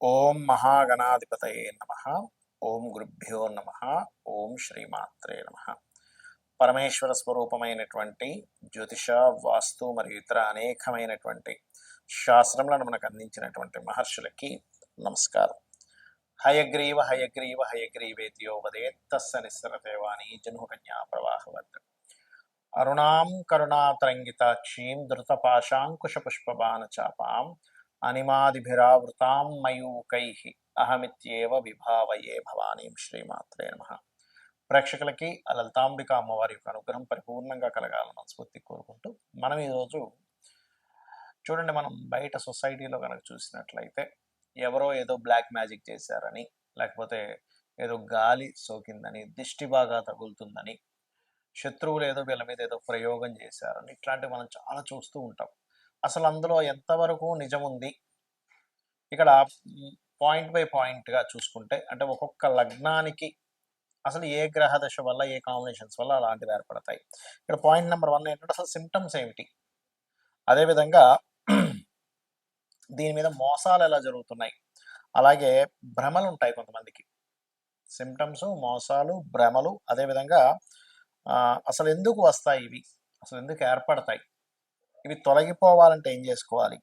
ఓం మహాగణాధిపతయే నమః. ఓం గురుభ్యో నమః. ఓం శ్రీమాత్రే నమః. పరమేశ్వర స్వరూపమైనటువంటి జ్యోతిష, వాస్తు మరియు ఇతర అనేకమైనటువంటి శాస్త్రములను మనకు అందించినటువంటి మహర్షులకి నమస్కారం. హయగ్రీవ హయగ్రీవ హయగ్రీవేతియో వదేత్తస్స నిస్సరతేవాణి జన్మకన్యా ప్రవాహవత్. అరుణాం కరుణాతరంగితాక్షీం ధృతపాశాంకుశపుష్పబాణచాపాం అనిమాదిభిరావృతాం మయూకైః అహమిత్యేవ విభావయే భవానీం. శ్రీమాత్రే నమః. ప్రేక్షకులకి ఆ లలితాంబిక అమ్మవారి యొక్క అనుగ్రహం పరిపూర్ణంగా కలగాలని మనస్ఫూర్తి కోరుకుంటూ మనం ఈరోజు చూడండి, మనం బయట సొసైటీలో కనుక చూసినట్లయితే ఎవరో ఏదో బ్లాక్ మ్యాజిక్ చేశారని, లేకపోతే ఏదో గాలి సోకిందని, దిష్టి బాగా తగులుతుందని, శత్రువులు ఏదో వీళ్ళ మీద ఏదో ప్రయోగం చేశారని, ఇట్లాంటివి మనం చాలా చూస్తూ ఉంటాం. అసలు అందులో ఎంతవరకు నిజం ఉంది? ఇక్కడ పాయింట్ బై పాయింట్గా చూసుకుంటే, అంటే ఒక్కొక్క లగ్నానికి అసలు ఏ గ్రహ దశ వల్ల, ఏ కాంబినేషన్స్ వల్ల అలాంటివి ఏర్పడతాయి. ఇక్కడ పాయింట్ నెంబర్ 1 ఏంటంటే అసలు సిమ్టమ్స్ ఏమిటి, అదేవిధంగా దీని మీద మోసాలు ఎలా జరుగుతున్నాయి, అలాగే భ్రమలు ఉంటాయి కొంతమందికి. సిమ్టమ్స్, మోసాలు, భ్రమలు, అదేవిధంగా అసలు ఎందుకు వస్తాయి ఇవి, అసలు ఎందుకు ఏర్పడతాయి, ఇవి తొలగిపోవాలంటే ఏం చేసుకోవాలి,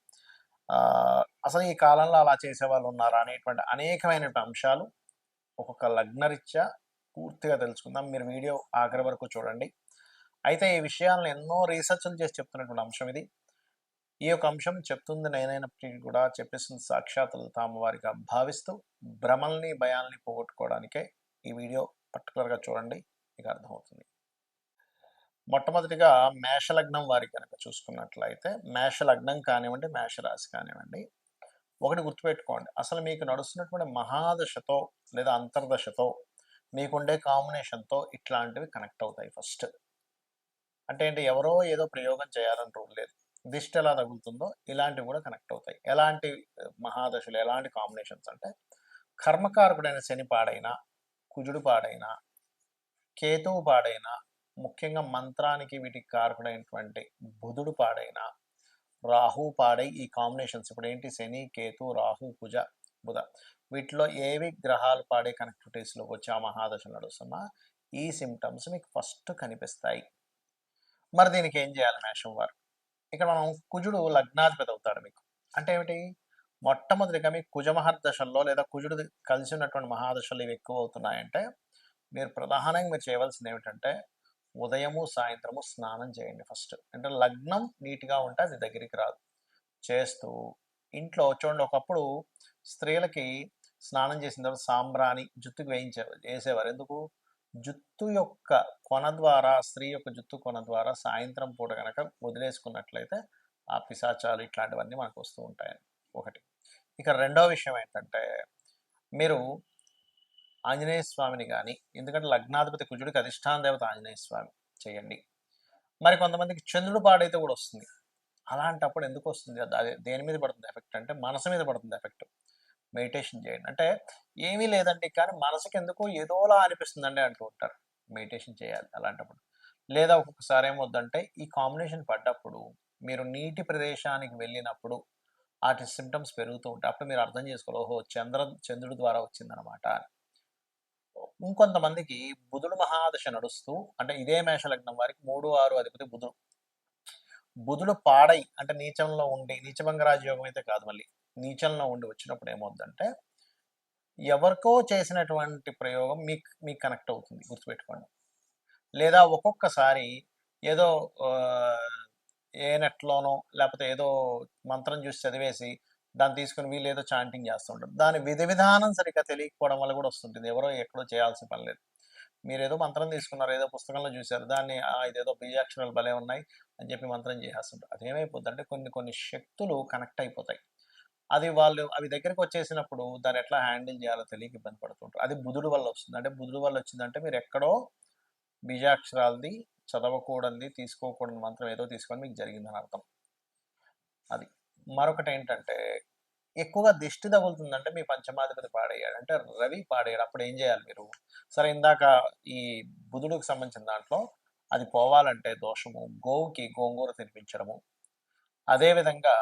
అసలు ఈ కాలంలో అలా చేసే వాళ్ళు ఉన్నారా అనేటువంటి అనేకమైనటువంటి అంశాలు ఒక్కొక్క లగ్నరీత్యా పూర్తిగా తెలుసుకుందాం. మీరు వీడియో ఆఖరి వరకు చూడండి. అయితే ఈ విషయాలను ఎన్నో రీసెర్చ్లు చేసి చెప్తున్నటువంటి అంశం ఇది. ఈ యొక్క అంశం చెప్తుంది నేనైనప్పటికీ కూడా చెప్పేస్తుంది సాక్షాత్ అమ్మవారిగా భావిస్తూ భ్రమల్ని, భయాల్ని పోగొట్టుకోవడానికే ఈ వీడియో పర్టికులర్గా చూడండి, మీకు అర్థమవుతుంది. మొట్టమొదటిగా మేషలగ్నం వారికి కనుక చూసుకున్నట్లయితే, మేషలగ్నం కానివ్వండి, మేషరాశి కానివ్వండి, ఒకటి గుర్తుపెట్టుకోండి, అసలు మీకు నడుస్తున్నటువంటి మహాదశతో లేదా అంతర్దశతో మీకుండే కాంబినేషన్తో ఇట్లాంటివి కనెక్ట్ అవుతాయి. ఫస్ట్ అంటే ఏంటి, ఎవరో ఏదో ప్రయోగం చేయాలని రూల్ లేదు. దిష్టి ఎలా తగులుతుందో ఇలాంటివి కూడా కనెక్ట్ అవుతాయి. ఎలాంటి మహాదశలు, ఎలాంటి కాంబినేషన్స్ అంటే, కర్మకారకుడైన శని పాడైనా, కుజుడు పాడైనా, కేతువు పాడైనా, ముఖ్యంగా మంత్రానికి వీటికి కారకుడైనటువంటి బుధుడు పాడైనా, రాహు పాడై, ఈ కాంబినేషన్స్ ఇప్పుడు ఏంటి, శని, కేతు, రాహు, కుజ, బుధ, వీటిలో ఏవి గ్రహాలు పాడే కనెక్టివిటీస్లోకి వచ్చి ఆ మహాదశ నడుస్తున్నా ఈ సిమ్టమ్స్ మీకు ఫస్ట్ కనిపిస్తాయి. మరి దీనికి ఏం చేయాలి మేషం వారు? ఇక్కడ మనం కుజుడు లగ్నాధిపతి అవుతాడు మీకు. అంటే ఏమిటి, మొట్టమొదటిగా మీకు కుజ మహర్దశల్లో లేదా కుజుడు కలిసి ఉన్నటువంటి మహాదశలు ఇవి ఎక్కువ అవుతున్నాయంటే, మీరు ప్రధానంగా మీరు చేయవలసింది ఏమిటంటే, ఉదయము సాయంత్రము స్నానం చేయండి ఫస్ట్. అంటే లగ్నం నీట్గా ఉంటే అది దగ్గరికి రాదు. చేస్తూ ఇంట్లో చూడండి, ఒకప్పుడు స్త్రీలకి స్నానం చేసిన తర్వాత సాంబ్రాణి జుట్టుకు వేసేవారు. ఎందుకు? జుట్టు యొక్క కొన ద్వారా, స్త్రీ యొక్క జుట్టు కొన ద్వారా సాయంత్రం పూట కనుక వదిలేసుకున్నట్లయితే ఆ పిశాచాలు ఇట్లాంటివన్నీ మనకు వస్తూ ఉంటాయని ఒకటి. ఇక రెండో విషయం ఏంటంటే, మీరు ఆంజనేయ స్వామిని కానీ, ఎందుకంటే లగ్నాధిపతి కుజుడికి అధిష్టాన దేవత ఆంజనేయ స్వామి, చేయండి. మరి కొంతమందికి చంద్రుడు పాడైతే కూడా వస్తుంది. అలాంటప్పుడు ఎందుకు వస్తుంది, అది దేని మీద పడుతుంది ఎఫెక్ట్ అంటే మనసు మీద పడుతుంది ఎఫెక్ట్. మెడిటేషన్ చేయండి. అంటే ఏమీ లేదండి, కానీ మనసుకి ఎందుకో ఏదోలా అనిపిస్తుందండి అంటూ ఉంటారు. మెడిటేషన్ చేయాలి అలాంటప్పుడు. లేదా ఒక్కొక్కసారి ఏమవుద్దంటే, ఈ కాంబినేషన్ పడ్డప్పుడు మీరు నీటి ప్రదేశానికి వెళ్ళినప్పుడు వాటి సిమ్టమ్స్ పెరుగుతూ ఉంటాయి. అప్పుడు మీరు అర్థం చేసుకోవాలి, ఓహో చంద్రుడి ద్వారా వచ్చిందనమాట. ఇంకొంతమందికి బుధుడు మహాదశ నడుస్తూ, అంటే ఇదే మేషలగ్నం వారికి 3, 6 అధిపతి బుధుడు. బుధుడు పాడై అంటే నీచంలో ఉండి, నీచభంగరాజయోగం అయితే కాదు, మళ్ళీ నీచంలో ఉండి వచ్చినప్పుడు ఏమవుద్దంటే, ఎవరికో చేసినటువంటి ప్రయోగం మీకు కనెక్ట్ అవుతుంది, గుర్తుపెట్టుకోండి. లేదా ఒక్కొక్కసారి ఏదో ఏ నెట్లోనో లేకపోతే ఏదో మంత్రం చూసి చదివేసి దాన్ని తీసుకుని వీళ్ళు ఏదో చాంటింగ్ చేస్తుంటారు. దాని విధి విధానం సరిగ్గా తెలియకపోవడం వల్ల కూడా వస్తుంటుంది. ఎవరో ఎక్కడో చేయాల్సిన పని లేదు. మీరు ఏదో మంత్రం తీసుకున్నారు, ఏదో పుస్తకంలో చూశారు, దాన్ని ఇదేదో బీజాక్షరాలు భలే ఉన్నాయి అని చెప్పి మంత్రం చేసేస్తుంటారు. అదేమైపోద్ది అంటే, కొన్ని శక్తులు కనెక్ట్ అయిపోతాయి. అవి దగ్గరికి వచ్చేసినప్పుడు దాన్ని ఎట్లా హ్యాండిల్ చేయాలో తెలియక ఇబ్బంది పడుతుంటారు. అది బుధుడు వల్ల వస్తుంది. అంటే బుధుడు వల్ల వచ్చిందంటే మీరు ఎక్కడో బీజాక్షరాలది, చదవకూడనిది, తీసుకోకూడని మంత్రం ఏదో తీసుకొని మీకు జరిగిందని అర్థం. అది. మరొకటి ఏంటంటే, ఎక్కువగా దిష్టి తగులుతుందంటే మీ పంచమాధిపతి పాడయ్యాడు, అంటే రవి పాడయ్యాడు. అప్పుడు ఏం చేయాలి మీరు? సరే, ఇందాక ఈ బుధుడికి సంబంధించిన దాంట్లో అది పోవాలంటే దోషము, గోవుకి గోంగూర తినిపించడము, అదేవిధంగా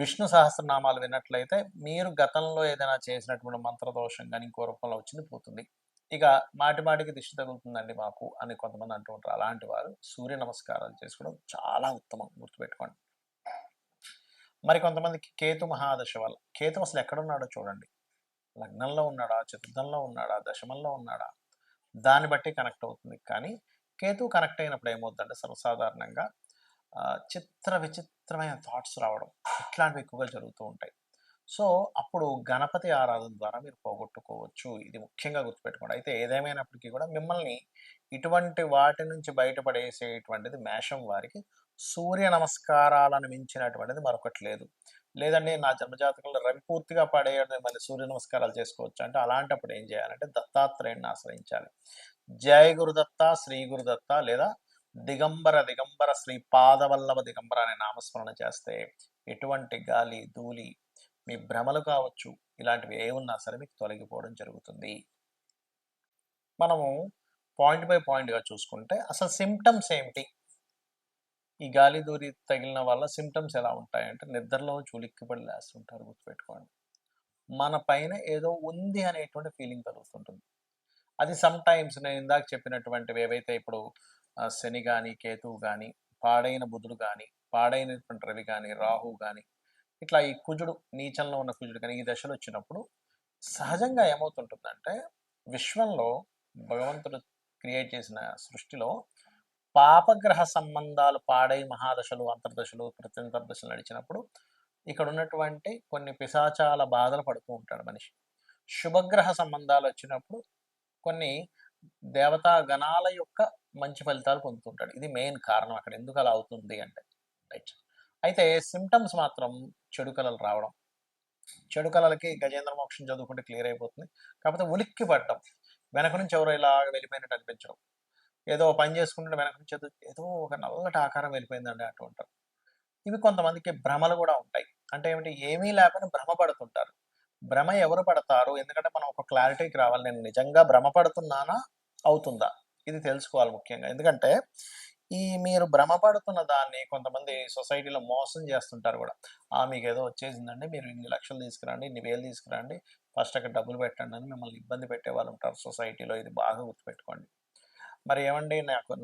విష్ణు సహస్రనామాలు విన్నట్లయితే మీరు గతంలో ఏదైనా చేసినటువంటి మంత్రదోషం కానీ ఇంకో రూపంలో వచ్చింది పోతుంది. ఇక మాటి మాటికి దిష్టి తగులుతుందండి మాకు అని కొంతమంది అంటూ ఉంటారు. అలాంటి వారు సూర్య నమస్కారాలు చేసుకోవడం చాలా ఉత్తమం, గుర్తుపెట్టుకోండి. మరి కొంతమందికి కేతు మహాదశ వల్ల కేతు అసలు ఎక్కడున్నాడో చూడండి. లగ్నంలో ఉన్నాడా, చతుర్థంలో ఉన్నాడా, దశమంలో ఉన్నాడా, దాన్ని బట్టి కనెక్ట్ అవుతుంది. కానీ కేతు కనెక్ట్ అయినప్పుడు ఏమవుతుందంటే సర్వసాధారణంగా చిత్ర విచిత్రమైన థాట్స్ రావడం ఇట్లాంటివి ఎక్కువగా జరుగుతూ ఉంటాయి. సో అప్పుడు గణపతి ఆరాధన ద్వారా మీరు పోగొట్టుకోవచ్చు. ఇది ముఖ్యంగా గుర్తుపెట్టుకోండి. అయితే ఏదేమైనప్పటికీ కూడా మిమ్మల్ని ఇటువంటి వాటి నుంచి బయటపడేసేటువంటిది మేషం వారికి సూర్య నమస్కారాలను మించినటువంటిది మరొకటి లేదు. లేదండి నా జన్మజాతకంలో రవి పూర్తిగా పడేయడం మళ్ళీ సూర్య నమస్కారాలు చేసుకోవచ్చు అంటే అలాంటప్పుడు ఏం చేయాలంటే దత్తాత్రేయుని ఆశ్రయించాలి. జయ గురుదత్త, శ్రీ గురుదత్త లేదా దిగంబర దిగంబర శ్రీ పాదవల్లభ దిగంబర అనే నామస్మరణ చేస్తే ఎటువంటి గాలి ధూళి మీ భ్రమలు కావచ్చు ఇలాంటివి ఏ ఉన్నా సరే మీకు తొలగిపోవడం జరుగుతుంది. మనము పాయింట్ బై పాయింట్గా చూసుకుంటే అసలు సిమ్టమ్స్ ఏమిటి, ఈ గాలి దూరి తగిలిన వల్ల సిమ్టమ్స్ ఎలా ఉంటాయంటే నిద్రలో చులిక్కిపడి లేస్తుంటారు. గుర్తుపెట్టుకోండి, మన పైన ఏదో ఉంది అనేటువంటి ఫీలింగ్ కలుగుతుంటుంది. అది సమ్ టైమ్స్ నేను ఇందాక చెప్పినటువంటివి ఏవైతే ఇప్పుడు శని కానీ కేతువు కానీ పాడైన బుధుడు కానీ పాడైనటువంటి రవి కానీ రాహువు కానీ ఇట్లా ఈ కుజుడు నీచంలో ఉన్న కుజుడు కానీ ఈ దశలు వచ్చినప్పుడు సహజంగా ఏమవుతుంటుందంటే విశ్వంలో భగవంతుడు క్రియేట్ చేసిన సృష్టిలో పాపగ్రహ సంబంధాలు పాడై మహాదశలు అంతర్దశలు ప్రత్యంతర్దశలు నడిచినప్పుడు ఇక్కడ ఉన్నటువంటి కొన్ని పిశాచాల బాధలు పడుతూ ఉంటాడు మనిషి. శుభగ్రహ సంబంధాలు వచ్చినప్పుడు కొన్ని దేవతా గణాల యొక్క మంచి ఫలితాలు పొందుతుంటాడు. ఇది మెయిన్ కారణం అక్కడ ఎందుకు అలా అవుతుంది అంటే. రైట్. అయితే సిమ్టమ్స్ మాత్రం చెడు కళలు రావడం. చెడు కళలకి గజేంద్ర మోక్షం చదువుకుంటే క్లియర్ అయిపోతుంది. కాకపోతే ఉలిక్కి పడటం, వెనక నుంచి ఎవరో ఇలా వెళ్ళిపోయినట్టు అనిపించడం, ఏదో పని చేసుకుంటే వెనక నుంచి ఏదో ఒక నల్లటి ఆకారం వెళ్ళిపోయిందండి అంటూ ఉంటారు. ఇవి కొంతమందికి భ్రమలు కూడా ఉంటాయి. అంటే ఏమిటి, ఏమీ లేకపోయినా భ్రమ పడుతుంటారు. భ్రమ ఎవరు పడతారు, ఎందుకంటే మనం ఒక క్లారిటీకి రావాలి. నేను నిజంగా భ్రమ పడుతున్నానా అవుతుందా ఇది తెలుసుకోవాలి ముఖ్యంగా. ఎందుకంటే ఈ మీరు భ్రమపడుతున్న దాన్ని కొంతమంది సొసైటీలో మోసం చేస్తుంటారు కూడా. మీకు ఏదో వచ్చేసిందండి, మీరు ఇన్ని లక్షలు తీసుకురండి, ఇన్ని వేలు తీసుకురండి, ఫస్ట్ అక్కడ డబ్బులు పెట్టండి అని మిమ్మల్ని ఇబ్బంది పెట్టే వాళ్ళు ఉంటారు సొసైటీలో. ఇది బాగా గుర్తుపెట్టుకోండి. మరి ఏమండి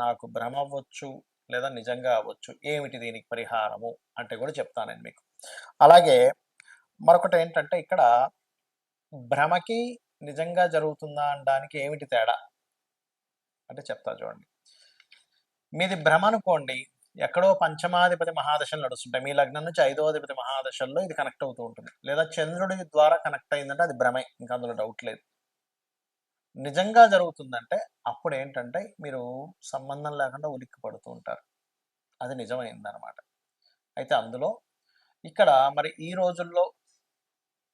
నాకు భ్రమ అవ్వచ్చు లేదా నిజంగా అవ్వచ్చు, ఏమిటి దీనికి పరిహారము అంటే కూడా చెప్తానండి మీకు. అలాగే మరొకటి ఏంటంటే ఇక్కడ భ్రమకి నిజంగా జరుగుతుందా అనడానికి ఏమిటి తేడా అంటే చెప్తా చూడండి. మీది భ్రమ అనుకోండి, ఎక్కడో పంచమాధిపతి మహాదశలు నడుస్తుంటాయి. మీ లగ్నం నుంచి 5వ అధిపతి మహాదశల్లో ఇది కనెక్ట్ అవుతూ ఉంటుంది. లేదా చంద్రుడి ద్వారా కనెక్ట్ అయిందంటే అది భ్రమే, ఇంకా అందులో డౌట్ లేదు. నిజంగా జరుగుతుందంటే అప్పుడు ఏంటంటే మీరు సంబంధం లేకుండా ఉలిక్కి పడుతూ ఉంటారు. అది నిజమైందనమాట. అయితే అందులో ఇక్కడ మరి ఈ రోజుల్లో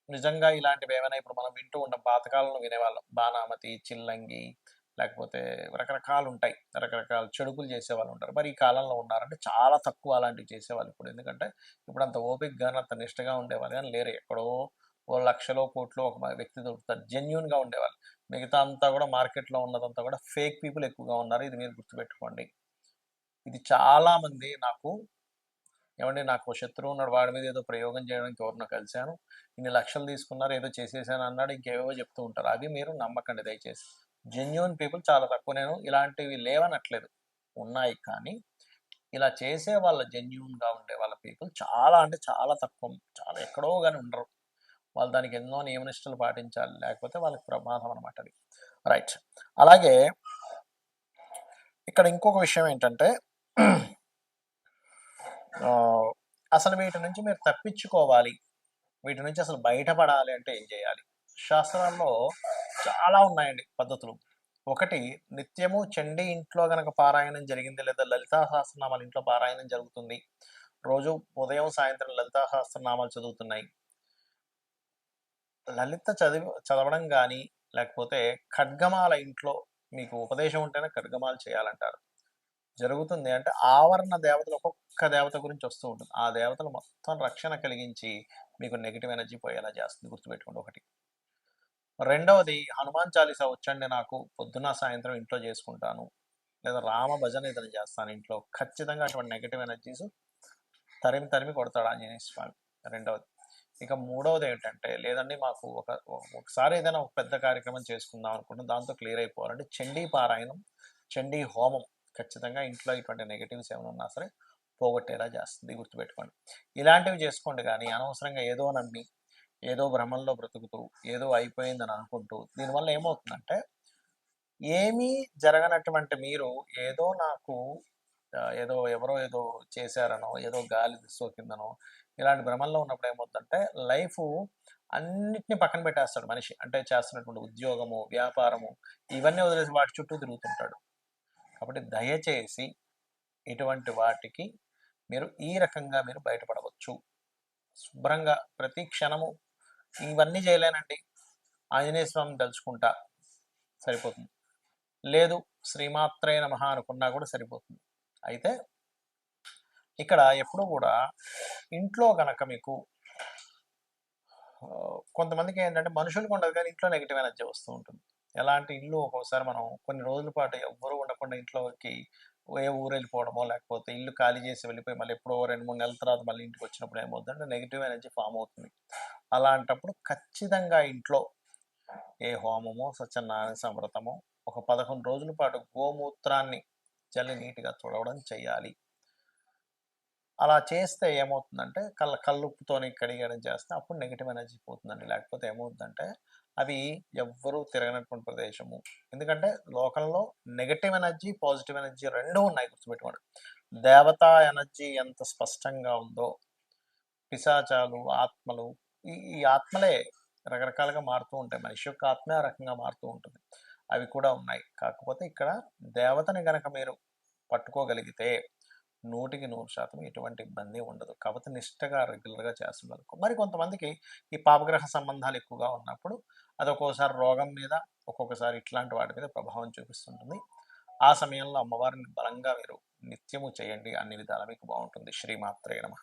నిజంగా ఇలాంటివి ఏమైనా ఇప్పుడు మనం వింటూ ఉంటాం, పాతకాలంలో వినేవాళ్ళం, బాణామతి, చిల్లంగి, లేకపోతే రకరకాలు ఉంటాయి, రకరకాల చెడుకులు చేసేవాళ్ళు ఉంటారు. మరి ఈ కాలంలో ఉన్నారంటే చాలా తక్కువ అలాంటివి చేసేవాళ్ళు ఇప్పుడు. ఎందుకంటే ఇప్పుడు అంత ఓపికగా అంత నిష్టగా ఉండేవాళ్ళు కానీ లేరు. ఎక్కడో ఓ లక్షలో కోట్లో ఒక వ్యక్తి దొరుకుతారు జెన్యున్గా ఉండేవాళ్ళు. మిగతా అంతా కూడా మార్కెట్లో ఉన్నదంతా కూడా ఫేక్ పీపుల్ ఎక్కువగా ఉన్నారు. ఇది మీరు గుర్తుపెట్టుకోండి. ఇది చాలామంది నాకు శత్రువు ఉన్నాడు, వాడి మీద ఏదో ప్రయోగం చేయడానికి ఎవరినో కలిశాను, ఇన్ని లక్షలు తీసుకున్నారు, ఏదో చేసేసాను అన్నాడు, ఇంకేవో చెప్తూ ఉంటారు. అది మీరు నమ్మకండి దయచేసి. జెన్యున్ పీపుల్ చాలా తక్కువ. నేను ఇలాంటివి లేవనట్లేదు, ఉన్నాయి. కానీ ఇలా చేసే వాళ్ళ జెన్యున్గా ఉండే వాళ్ళ పీపుల్ చాలా అంటే చాలా తక్కువ, చాలా ఎక్కడో కానీ ఉండరు. వాళ్ళు దానికి ఎన్నో నియమనిష్టలు పాటించాలి, లేకపోతే వాళ్ళకి ప్రమాదం అనమాట అది. రైట్. అలాగే ఇక్కడ ఇంకొక విషయం ఏంటంటే అసలు వీటి నుంచి మీరు తప్పించుకోవాలి, వీటి నుంచి అసలు బయటపడాలి అంటే ఏం చేయాలి? శాస్త్రాల్లో చాలా ఉన్నాయండి పద్ధతులు. ఒకటి, నిత్యము చండీ ఇంట్లో గనక పారాయణం జరిగింది లేదా లలితా సహస్రనామాలు ఇంట్లో పారాయణం జరుగుతుంది, రోజు ఉదయం సాయంత్రం లలితా సహస్రనామాలు చదువుతున్నాయి, లలిత చదవడం కానీ లేకపోతే ఖడ్గమాల ఇంట్లో మీకు ఉపదేశం ఉంటేనే ఖడ్గమాలు చేయాలంటారు. జరుగుతుంది అంటే ఆవరణ దేవతలు ఒక్కొక్క దేవత గురించి వస్తూ ఉంటుంది. ఆ దేవతలు మొత్తం రక్షణ కలిగించి మీకు నెగిటివ్ ఎనర్జీ పోయేలా చేస్తుంది, గుర్తుపెట్టుకోండి. ఒకటి. రెండవది, హనుమాన్ చాలీసా వచ్చండి నాకు, పొద్దున సాయంత్రం ఇంట్లో చేసుకుంటాను, లేదా రామ భజన ఏదైనా చేస్తాను ఇంట్లో, ఖచ్చితంగా అటువంటి నెగిటివ్ ఎనర్జీస్ తరిమి కొడతాడు ఆంజనేయ స్వామి. రెండవది. ఇక మూడవది ఏంటంటే, లేదండి మాకు ఒకసారి ఏదైనా ఒక పెద్ద కార్యక్రమం చేసుకుందాం అనుకుంటున్నాం, దాంతో క్లియర్ అయిపోవాలంటే చండీ పారాయణం, చండీ హోమం ఖచ్చితంగా ఇంట్లో ఇటువంటి నెగెటివ్స్ ఏమైనా ఉన్నా సరే పోగొట్టేలా చేస్తుంది, గుర్తుపెట్టుకోండి. ఇలాంటివి చేసుకోండి కానీ అనవసరంగా ఏదో నమ్మి, ఏదో భ్రమంలో బ్రతుకుతూ, ఏదో అయిపోయిందని అనుకుంటూ, దీనివల్ల ఏమవుతుందంటే ఏమీ జరగనటువంటి మీరు ఏదో నాకు ఏదో ఎవరో ఏదో చేశారనో, ఏదో గాలి సోకిందనో, ఇలాంటి భ్రమల్లో ఉన్నప్పుడు ఏమవుతుందంటే లైఫు అన్నిటిని పక్కన పెట్టేస్తాడు మనిషి. అంటే చేస్తున్నటువంటి ఉద్యోగము, వ్యాపారము ఇవన్నీ వదిలేసి వాటి చుట్టూ తిరుగుతుంటాడు. కాబట్టి దయచేసి ఇటువంటి వాటికి మీరు ఈ రకంగా మీరు బయటపడవచ్చు. శుభ్రంగా ప్రతి క్షణము ఇవన్నీ చేయలేనండి, ఆంజనేయ స్వామిని తలుచుకుంటా సరిపోతుంది. లేదు శ్రీమాత్రే నమః అనుకున్నా కూడా సరిపోతుంది. అయితే ఇక్కడ ఎప్పుడూ కూడా ఇంట్లో గనక మీకు కొంతమందికి ఏంటంటే మనుషులకు ఉండదు కానీ ఇంట్లో నెగిటివ్ ఎనర్జీ వస్తూ ఉంటుంది. ఎలా అంటే ఇల్లు ఒక్కోసారి మనం కొన్ని రోజుల పాటు ఎవ్వరూ ఉండకుండా ఇంట్లోకి ఏ ఊరు వెళ్ళిపోవడమో, లేకపోతే ఇల్లు ఖాళీ చేసి వెళ్ళిపోయి మళ్ళీ ఎప్పుడో 2-3 నెలల తర్వాత మళ్ళీ ఇంటికి వచ్చినప్పుడు ఏమవుతుందంటే నెగిటివ్ ఎనర్జీ ఫామ్ అవుతుంది. అలాంటప్పుడు ఖచ్చితంగా ఇంట్లో ఏ హోమమో, సత్యనారాయణ సంవ్రతమో ఒక 11 రోజుల పాటు గోమూత్రాన్ని చల్లి నీట్‌గా తుడవడం చేయాలి. అలా చేస్తే ఏమవుతుందంటే కల్లుప్పుతోని కడిగడం చేస్తే అప్పుడు నెగెటివ్ ఎనర్జీ పోతుందండి. లేకపోతే ఏమవుద్దంటే అవి ఎవ్వరూ తిరగనటువంటి ప్రదేశము. ఎందుకంటే లోకంలో నెగెటివ్ ఎనర్జీ, పాజిటివ్ ఎనర్జీ 2 ఉన్నాయి, గుర్తుపెట్టుకోండి. దేవతా ఎనర్జీ ఎంత స్పష్టంగా ఉందో, పిశాచాలు, ఆత్మలు ఈ ఆత్మలే రకరకాలుగా మారుతూ ఉంటాయి. మనిషి యొక్క ఆత్మే ఆ రకంగా మారుతూ ఉంటుంది. అవి కూడా ఉన్నాయి. కాకపోతే ఇక్కడ దేవతని గనక మీరు పట్టుకోగలిగితే 100% ఎటువంటి ఇబ్బంది ఉండదు. కాకపోతే నిష్టగా రెగ్యులర్‌గా చేస్తున్నారు. మరి కొంతమందికి ఈ పాపగ్రహ సంబంధాలు ఎక్కువగా ఉన్నప్పుడు అది ఒక్కోసారి రోగం మీద, ఒక్కొక్కసారి ఇట్లాంటి వాటి మీద ప్రభావం చూపిస్తుంటుంది. ఆ సమయంలో అమ్మవారిని బలంగా మీరు నిత్యము చేయండి. అన్ని విధాలా మీకు బావుంటుంది. శ్రీమాత్రే నమః.